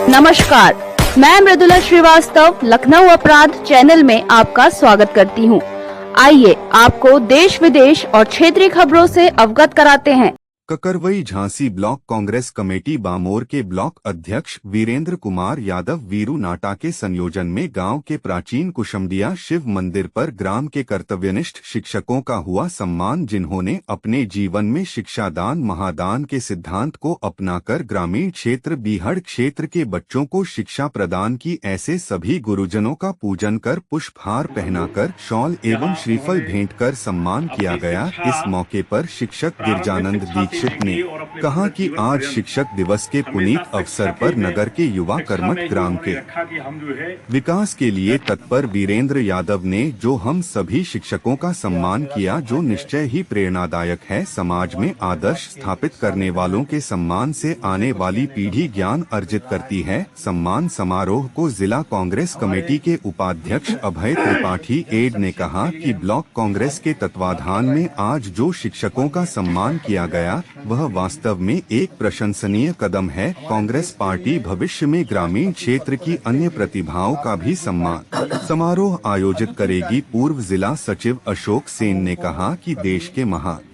नमस्कार, मैं मृदुला श्रीवास्तव लखनऊ अपराध चैनल में आपका स्वागत करती हूं। आइए आपको देश विदेश और क्षेत्रीय खबरों से अवगत कराते हैं। ककरवई झांसी ब्लॉक कांग्रेस कमेटी बामोर के ब्लॉक अध्यक्ष वीरेंद्र कुमार यादव वीरू नाटा के संयोजन में गांव के प्राचीन कुशमडिया शिव मंदिर पर ग्राम के कर्तव्यनिष्ठ शिक्षकों का हुआ सम्मान, जिन्होंने अपने जीवन में शिक्षादान महादान के सिद्धांत को अपनाकर ग्रामीण क्षेत्र बीहड़ क्षेत्र के बच्चों को शिक्षा प्रदान की। ऐसे सभी गुरुजनों का पूजन कर पुष्पहार पहनाकर शॉल एवं श्रीफल भेंट कर सम्मान किया गया। इस मौके पर शिक्षक गिरजानंद दीक्षित ने कहा कि आज शिक्षक दिवस के पुनीत अवसर पर नगर के युवा कर्मठ ग्राम के विकास के लिए तत्पर वीरेंद्र यादव ने जो हम सभी शिक्षकों का सम्मान किया, जो निश्चय ही प्रेरणादायक है। समाज में आदर्श स्थापित करने वालों के सम्मान से आने वाली पीढ़ी ज्ञान अर्जित करती है। सम्मान समारोह को जिला कांग्रेस कमेटी के उपाध्यक्ष अभय त्रिपाठी एड ने कहा कि ब्लॉक कांग्रेस के तत्वाधान में आज जो शिक्षकों का सम्मान किया गया वह वास्तव में एक प्रशंसनीय कदम है। कांग्रेस पार्टी भविष्य में ग्रामीण क्षेत्र की अन्य प्रतिभाओं का भी सम्मान समारोह आयोजित करेगी। पूर्व जिला सचिव अशोक सेन ने कहा कि देश के महान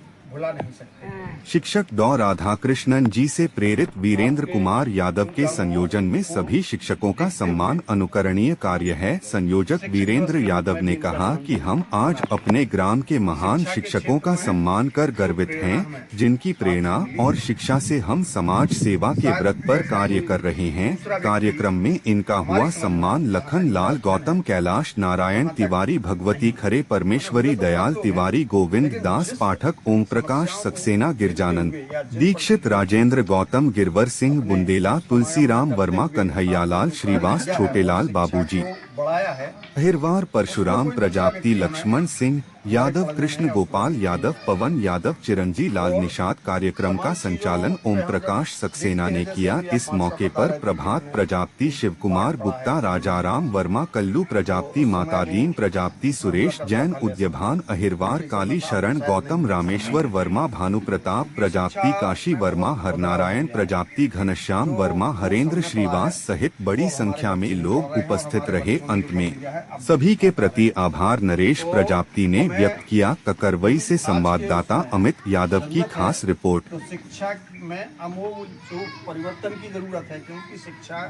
शिक्षक डॉ राधाकृष्णन जी से प्रेरित वीरेंद्र कुमार यादव के संयोजन में सभी शिक्षकों का सम्मान अनुकरणीय कार्य है। संयोजक वीरेंद्र यादव ने कहा कि हम आज अपने ग्राम के महान शिक्षकों का सम्मान कर गर्वित हैं, जिनकी प्रेरणा और शिक्षा से हम समाज सेवा के व्रत पर कार्य कर रहे हैं। कार्यक्रम में इनका हुआ सम्मान लखन लाल गौतम, कैलाश नारायण तिवारी, भगवती खरे, परमेश्वरी दयाल तिवारी, गोविंद दास पाठक, ओम प्रकाश सक्सेना, गिरजानंद दीक्षित, राजेंद्र गौतम, गिरवर सिंह बुंदेला, तुलसीराम वर्मा, कन्हैयालाल श्रीवास, छोटेलाल बाबूजी अहिरवार, परशुराम प्रजापति, लक्ष्मण सिंह यादव, कृष्ण गोपाल यादव, पवन यादव, चिरंजी लाल निषाद। कार्यक्रम का संचालन ओम प्रकाश सक्सेना ने किया। इस मौके पर प्रभात प्रजापति, शिव कुमार गुप्ता, राजाराम वर्मा, कल्लू प्रजापति, मातादीन प्रजापति, सुरेश जैन, उद्यभान अहिरवार, काली शरण, गौतम रामेश्वर वर्मा, भानु प्रताप प्रजापति, काशी वर्मा, हरनारायण प्रजापति, घनश्याम वर्मा, हरेंद्र श्रीवास सहित बड़ी संख्या में लोग उपस्थित रहे। अंत में सभी के प्रति आभार नरेश प्रजापति ने व्यक्त किया। ककरवई से संवाददाता अमित यादव की खास रिपोर्ट। तो शिक्षा में अमूल जो परिवर्तन की जरूरत है, क्योंकि शिक्षा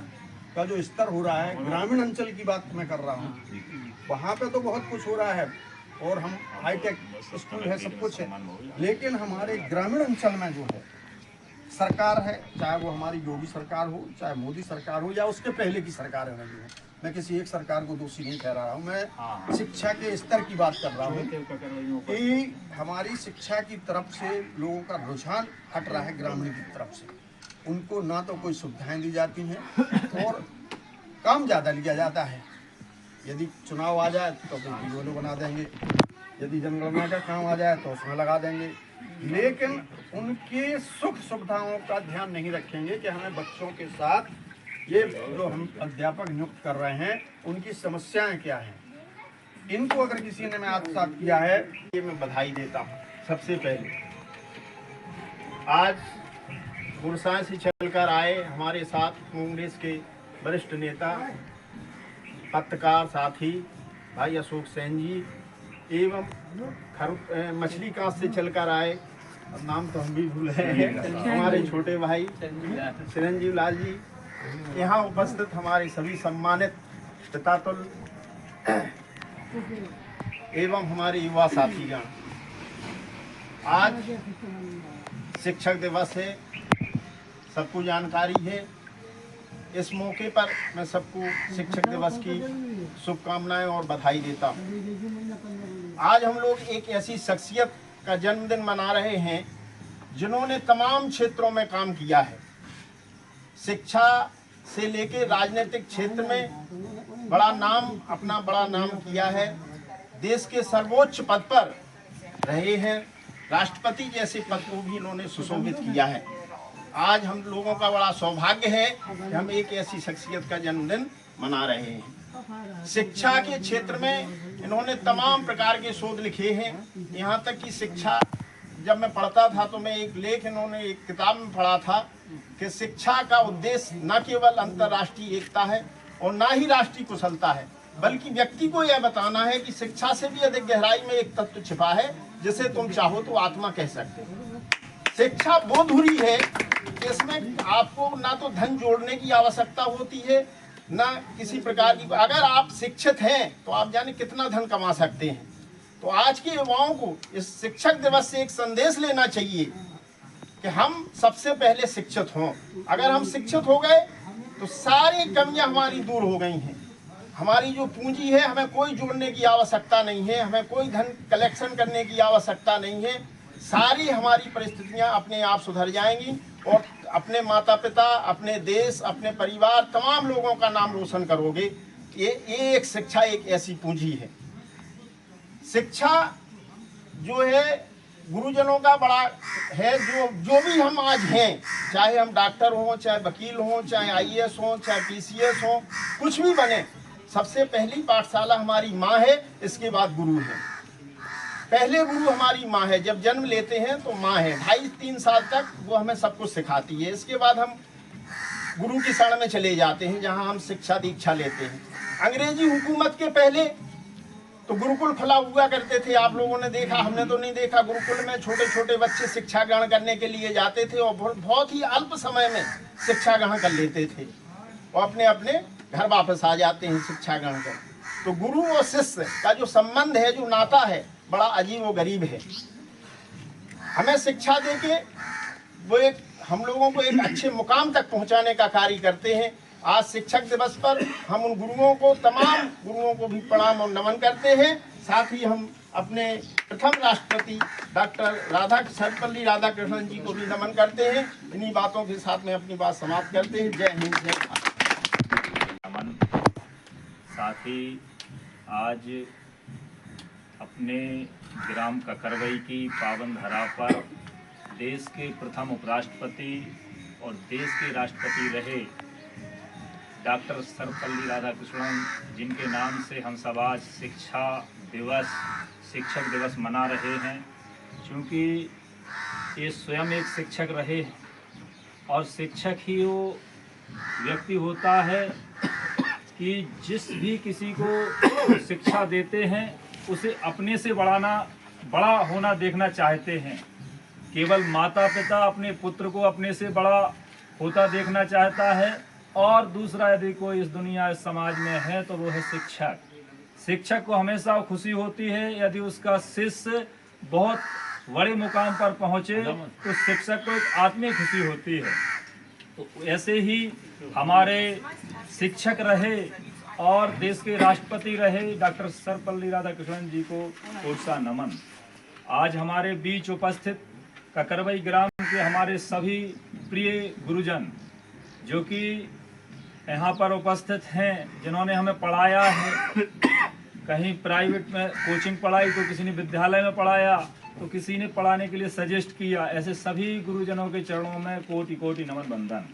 का जो स्तर हो रहा है, ग्रामीण अंचल की बात मैं कर रहा हूँ, वहाँ पे तो बहुत कुछ हो रहा है और हम हाईटेक स्कूल है, सब कुछ है, लेकिन हमारे ग्रामीण अंचल में जो है सरकार है, चाहे वो हमारी योगी सरकार हो, चाहे मोदी सरकार हो या उसके पहले की सरकार है, मैं किसी एक सरकार को दोषी नहीं कह रहा हूँ, मैं शिक्षा के स्तर की बात कर रहा हूँ कि हमारी शिक्षा की तरफ से लोगों का रुझान हट रहा है ग्रामीण की तरफ से। उनको ना तो कोई सुविधाएं दी जाती हैं और काम ज़्यादा लिया जाता है। यदि चुनाव आ जाए तो कोई वीडियो बना देंगे, यदि जनगणना का काम आ जाए तो उसमें लगा देंगे, लेकिन उनके सुख सुविधाओं का ध्यान नहीं रखेंगे कि हमें बच्चों के साथ ये जो हम अध्यापक नियुक्त कर रहे हैं उनकी समस्याएं क्या हैं। इनको अगर किसी ने मैं आत्मसात किया है, ये मैं बधाई देता हूँ। सबसे पहले आज गुरसाई से चलकर आए हमारे साथ कांग्रेस के वरिष्ठ नेता पत्रकार साथी भाई अशोक सेन जी एवं मछली कांस से चलकर आए, नाम तो हम भी भूल रहे हैं, हमारे छोटे भाई चिरंजीव लाल जी, यहाँ उपस्थित हमारे सभी सम्मानित पितातुल एवं हमारे युवा साथीगण। आज शिक्षक दिवस है, सबको जानकारी है। इस मौके पर मैं सबको शिक्षक दिवस की शुभकामनाएं और बधाई देता हूँ। आज हम लोग एक ऐसी शख्सियत का जन्मदिन मना रहे हैं जिन्होंने तमाम क्षेत्रों में काम किया है। शिक्षा से लेकर राजनीतिक क्षेत्र में बड़ा नाम किया है। देश के सर्वोच्च पद पर रहे हैं, राष्ट्रपति जैसे पद को भी इन्होंने सुशोभित किया है। आज हम लोगों का बड़ा सौभाग्य है कि हम एक ऐसी शख्सियत का जन्मदिन मना रहे हैं। शिक्षा के क्षेत्र में इन्होंने तमाम प्रकार के शोध लिखे हैं, यहाँ तक कि शिक्षा जब मैं पढ़ता था तो मैं एक लेख इन्होंने एक किताब में पढ़ा था कि शिक्षा का उद्देश्य न केवल अंतर्राष्ट्रीय एकता है और न ही राष्ट्रीय कुशलता है, बल्कि व्यक्ति को यह बताना है कि शिक्षा से भी अधिक गहराई में एक तत्व छिपा है जिसे तुम चाहो तो आत्मा कह सकते हो। शिक्षा वो धुरी है कि इसमें आपको ना तो धन जोड़ने की आवश्यकता होती है ना किसी प्रकार की। अगर आप शिक्षित हैं तो आप जाने कितना धन कमा सकते हैं। तो आज के युवाओं को इस शिक्षक दिवस से एक संदेश लेना चाहिए कि हम सबसे पहले शिक्षित हों। अगर हम शिक्षित हो गए तो सारी कमियां हमारी दूर हो गई हैं। हमारी जो पूंजी है हमें कोई जोड़ने की आवश्यकता नहीं है, हमें कोई धन कलेक्शन करने की आवश्यकता नहीं है। सारी हमारी परिस्थितियां अपने आप सुधर जाएंगी और अपने माता पिता, अपने देश, अपने परिवार, तमाम लोगों का नाम रोशन करोगे। ये एक शिक्षा एक ऐसी पूंजी है। शिक्षा जो है गुरुजनों का बड़ा है। जो भी हम आज हैं, चाहे हम डॉक्टर हों, चाहे वकील हों, चाहे आईएएस हों, चाहे पीसीएस हों, कुछ भी बने, सबसे पहली पाठशाला हमारी माँ है, इसके बाद गुरु है। पहले गुरु हमारी माँ है। जब जन्म लेते हैं तो माँ है, 2.5-3 साल तक वो हमें सब कुछ सिखाती है। इसके बाद हम गुरु की शरण में चले जाते हैं जहाँ हम शिक्षा दीक्षा लेते हैं। अंग्रेजी हुकूमत के पहले तो गुरुकुल खुला हुआ करते थे। आप लोगों ने देखा, हमने तो नहीं देखा। गुरुकुल में छोटे छोटे बच्चे शिक्षा ग्रहण करने के लिए जाते थे और बहुत ही अल्प समय में शिक्षा ग्रहण कर लेते थे और अपने अपने घर वापस आ जाते हैं शिक्षा ग्रहण कर। तो गुरु और शिष्य का जो संबंध है, जो नाता है, बड़ा अजीब व गरीब है। हमें शिक्षा देके वो एक हम लोगों को एक अच्छे मुकाम तक पहुंचाने का कार्य करते हैं। आज शिक्षक दिवस पर हम उन गुरुओं को, तमाम गुरुओं को भी प्रणाम और नमन करते हैं। साथ ही हम अपने प्रथम राष्ट्रपति डॉक्टर सर्वपल्ली राधाकृष्णन जी को भी नमन करते हैं। इन्हीं बातों के साथ में अपनी बात समाप्त करते हैं। जय हिंद, जय भारत। नमन। साथ ही आज अपने ग्राम ककरवई की पावन धरा पर देश के प्रथम उपराष्ट्रपति और देश के राष्ट्रपति रहे डॉक्टर सर्वपल्ली राधाकृष्णन, जिनके नाम से हम सब आज शिक्षक दिवस मना रहे हैं। क्योंकि ये स्वयं एक शिक्षक रहे और शिक्षक ही वो व्यक्ति होता है कि जिस भी किसी को शिक्षा देते हैं उसे अपने से बड़ा होना देखना चाहते हैं। केवल माता पिता अपने पुत्र को अपने से बड़ा होता देखना चाहता है। और दूसरा, यदि कोई इस दुनिया इस समाज में है तो वो है शिक्षक। शिक्षक को हमेशा खुशी होती है यदि उसका शिष्य बहुत बड़े मुकाम पर पहुंचे तो शिक्षक को एक आत्मीय खुशी होती है। तो ऐसे ही हमारे शिक्षक रहे और देश के राष्ट्रपति रहे डॉक्टर सर्वपल्ली राधाकृष्णन जी को कोटसा नमन। आज हमारे बीच उपस्थित ककरवई ग्राम के हमारे सभी प्रिय गुरुजन जो कि यहाँ पर उपस्थित हैं, जिन्होंने हमें पढ़ाया है, कहीं प्राइवेट में कोचिंग पढ़ाई तो किसी ने विद्यालय में पढ़ाया तो किसी ने पढ़ाने के लिए सजेस्ट किया। ऐसे सभी गुरुजनों के चरणों में कोटि कोटि नमन बंदन।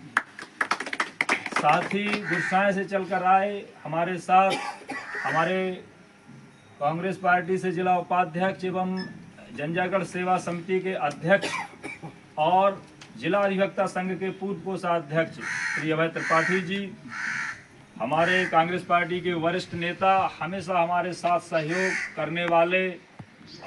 साथ ही गुरसाए से चलकर आए हमारे साथ हमारे कांग्रेस पार्टी से जिला उपाध्यक्ष एवं जंजागढ़ सेवा समिति के अध्यक्ष और जिला अधिवक्ता संघ के पूर्व कोषाध्यक्ष श्री अभय त्रिपाठी जी, हमारे कांग्रेस पार्टी के वरिष्ठ नेता, हमेशा हमारे साथ सहयोग करने वाले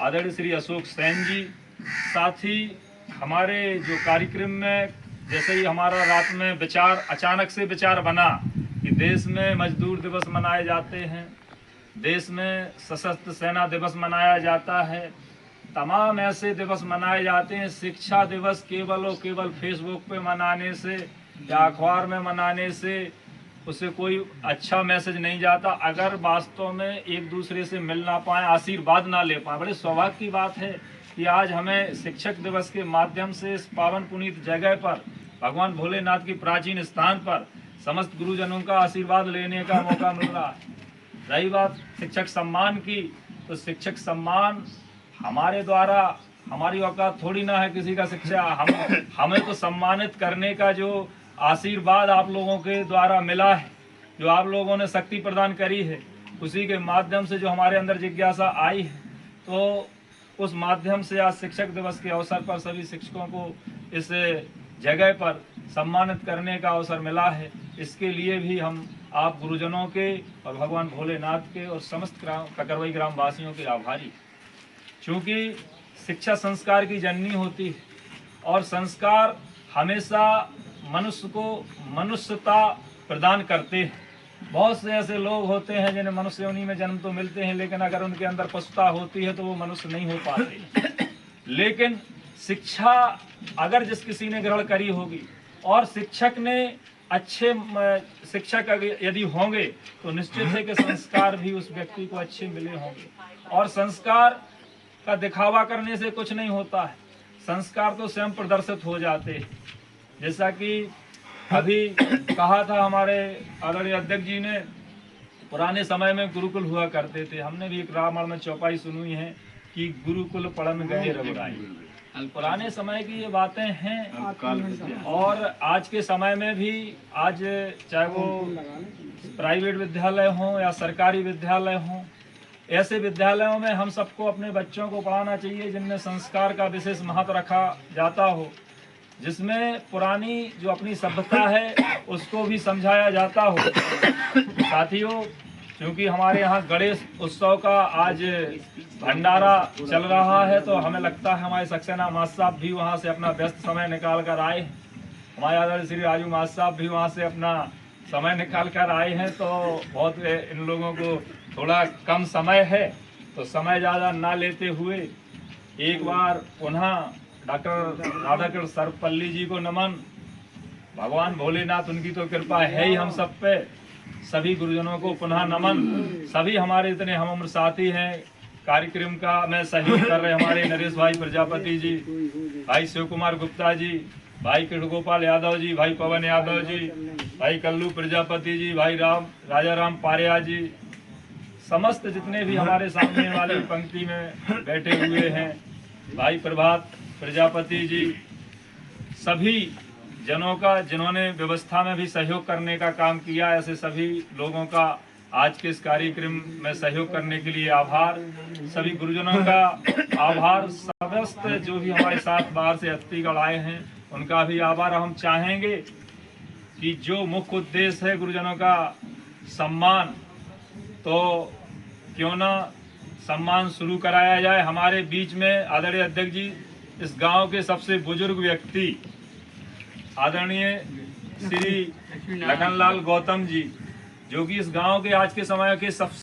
आदरणीय श्री अशोक सेन जी। साथ ही हमारे जो कार्यक्रम में, जैसे ही हमारा रात में विचार, अचानक से विचार बना कि देश में मजदूर दिवस मनाए जाते हैं, देश में सशस्त्र सेना दिवस मनाया जाता है, तमाम ऐसे दिवस मनाए जाते हैं। शिक्षा दिवस केवल और केवल फेसबुक पे मनाने से या अखबार में मनाने से उससे कोई अच्छा मैसेज नहीं जाता। अगर वास्तव में एक दूसरे से मिल ना पाए, आशीर्वाद ना ले पाए, बड़े सौभाग्य की बात है कि आज हमें शिक्षक दिवस के माध्यम से इस पावन पुनीत जगह पर, भगवान भोलेनाथ की प्राचीन स्थान पर समस्त गुरुजनों का आशीर्वाद लेने का मौका मिल रहा है। रही बात शिक्षक सम्मान की, तो शिक्षक सम्मान हमारे द्वारा, हमारी औकात थोड़ी ना है किसी का शिक्षा, हमें तो सम्मानित करने का जो आशीर्वाद आप लोगों के द्वारा मिला है, जो आप लोगों ने शक्ति प्रदान करी है, उसी के माध्यम से जो हमारे अंदर जिज्ञासा आई है, तो उस माध्यम से आज शिक्षक दिवस के अवसर पर सभी शिक्षकों को इस जगह पर सम्मानित करने का अवसर मिला है। इसके लिए भी हम आप गुरुजनों के और भगवान भोलेनाथ के और समस्त ककरवई ग्राम वासियों के आभारी, क्योंकि शिक्षा संस्कार की जननी होती है और संस्कार हमेशा मनुष्य को मनुष्यता प्रदान करते हैं। बहुत से ऐसे लोग होते हैं जिन्हें मनुष्य योनि में जन्म तो मिलते हैं, लेकिन अगर उनके अंदर पशुता होती है तो वो मनुष्य नहीं हो पाते। लेकिन शिक्षा अगर जिस किसी ने ग्रहण करी होगी और शिक्षक ने अच्छे शिक्षक यदि होंगे तो निश्चित है कि संस्कार भी उस व्यक्ति को अच्छे मिले होंगे। और संस्कार का दिखावा करने से कुछ नहीं होता है, संस्कार तो स्वयं प्रदर्शित हो जाते हैं। जैसा कि अभी कहा था हमारे आदरणीय अध्यक्ष जी ने, पुराने समय में गुरुकुल हुआ करते थे। हमने भी एक रामायण में चौपाई सुनी है कि गुरुकुल पढ़न गए रघुराई। पुराने समय की ये बातें हैं और आज के समय में भी, आज चाहे वो प्राइवेट विद्यालय हों या सरकारी विद्यालय हों, ऐसे विद्यालयों में हम सबको अपने बच्चों को पढ़ाना चाहिए जिनमें संस्कार का विशेष महत्व रखा जाता हो, जिसमें पुरानी जो अपनी सभ्यता है उसको भी समझाया जाता हो। साथियों, क्योंकि हमारे यहाँ गणेश उत्सव का आज भंडारा चल रहा है, तो हमें लगता है हमारे सक्सेना मास्टर साहब भी वहाँ से अपना व्यस्त समय निकाल कर आए हैं। हमारे आदरणीय श्री राजू मास्टर साहब भी वहाँ से अपना समय निकाल कर आए हैं। तो बहुत इन लोगों को थोड़ा कम समय है, तो समय ज़्यादा ना लेते हुए एक बार पुनः डॉक्टर राधाकृष्ण सर्वपल्ली जी को नमन। भगवान भोलेनाथ, उनकी तो कृपा है ही हम सब पे। सभी गुरुजनों को पुनः नमन। सभी हमारे इतने हम उम्र साथी हैं, कार्यक्रम का में सहयोग कर रहे हमारे नरेश भाई प्रजापति जी, भाई शिव कुमार गुप्ता जी, भाई कृष्ण गोपाल यादव जी, भाई पवन यादव जी, भाई कल्लू प्रजापति जी, भाई राजा राम पारिया जी, समस्त जितने भी हमारे सामने वाली पंक्ति में बैठे हुए हैं, भाई प्रभात प्रजापति जी, सभी जनों का जिन्होंने व्यवस्था में भी सहयोग करने का काम किया, ऐसे सभी लोगों का आज के इस कार्यक्रम में सहयोग करने के लिए आभार। सभी गुरुजनों का आभार। समस्त जो भी हमारे साथ बाहर से अतिथिगण आए हैं उनका भी आभार। हम चाहेंगे कि जो मुख्य उद्देश्य है गुरुजनों का सम्मान, तो क्यों ना सम्मान शुरू कराया जाए। हमारे बीच में आदरणीय अध्यक्ष जी, इस गांव के सबसे बुजुर्ग व्यक्ति आदरणीय श्री लखनलाल गौतम जी, जो कि इस गांव के आज के समय के सबसे